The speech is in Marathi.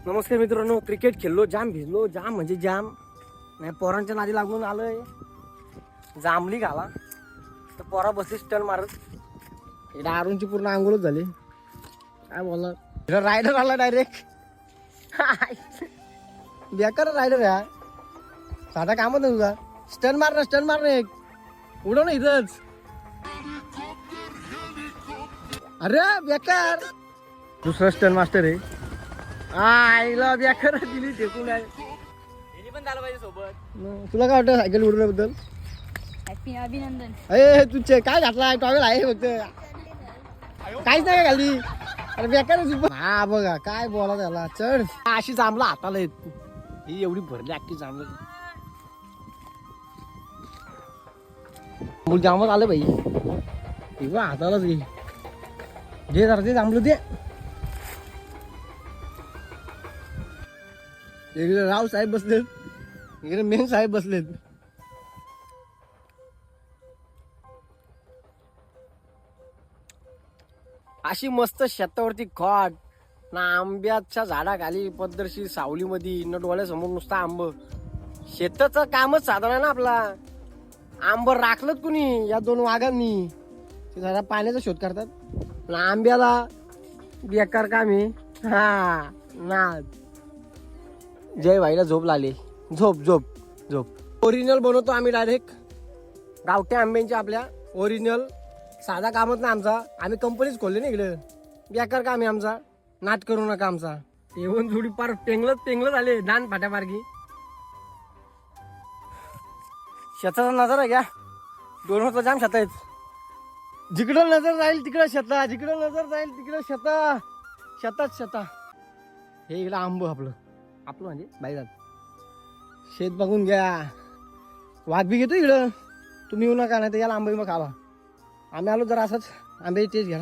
नमस्कार मित्रांनो, क्रिकेट खेळलो, जाम भिजलो, जाम म्हणजे जाम. नाही पोरांच्या नादी लागून आलोय, जांभली घाला तर पोरा बसली स्टन मारत. इकडे अरुणची पूर्ण आंघोळच झाली. काय बोलणार, रायडर आला डायरेक्ट. बेकार रायडर या साधा कामच नाही तुझा. स्टन मार एक उडव ना इथंच. अरे बेकार दुसरा स्टन मास्टर आहे. आईला बेकार दिली टेकून आहे. पण झालं पाहिजे सोबत. तुला काय वाटतं सायकल उडवण्याबद्दल? अभिनंदन. अरे तुझे काय घातला टॉवेल आहे फक्त, काहीच नाही घाली. अरे बेकार हा बघा काय बोला त्याला. चढ अशी जांभला हाताला येत ही एवढी भरली अख्खी जांभळ. जांभळ आलं बाई तेव्हा हातालाच घे जरा ते जांभलं ते. इकडे राव साहेब बसलेत, इकडे मेन साहेब बसलेत. अशी मस्त शेतावरती खॉट ना, आंब्याच्या झाडाखाली पद्धतशीर सावलीमध्ये न, डोळ्यासमोर नुसता आंब. शेताचं कामच साधारण आहे ना आपला. आंब राखलं कुणी या दोन वाघांनी, ते जरा पाण्याचा शोध करतात. पण आंब्याला बेकार काम आहे. हा ना, जय भाईला झोप लागली. झोप झोप झोप. ओरिजिनल बनवतो आम्ही डायरेक्ट गावठी आंब्यांच्या. आपल्या ओरिजिनल साधा कामच ना आमचा. आम्ही कंपनीच खोलली ना इकडे. बेकार काम आहे आमचा, नाट करू नका आमचा. येऊन थोडी पार पेंगलत आले दान फाट्यामार्गी. शेताचा नजारा घ्या, दोन होता जाम शेत आहेत. जिकडं नजर जाईल तिकडं शेता, जिकडं नजर जाईल तिकडं शेता, शेता. हे इकडं आंब आपलं म्हणजे बाईजात. शेत बघून घ्या. वाघ बी घेतो इकडं, तुम्ही येऊ नका नाही तर याला आंबे मग खावा. आम्ही आलो जरा असंच आंबे टेस्ट घ्या.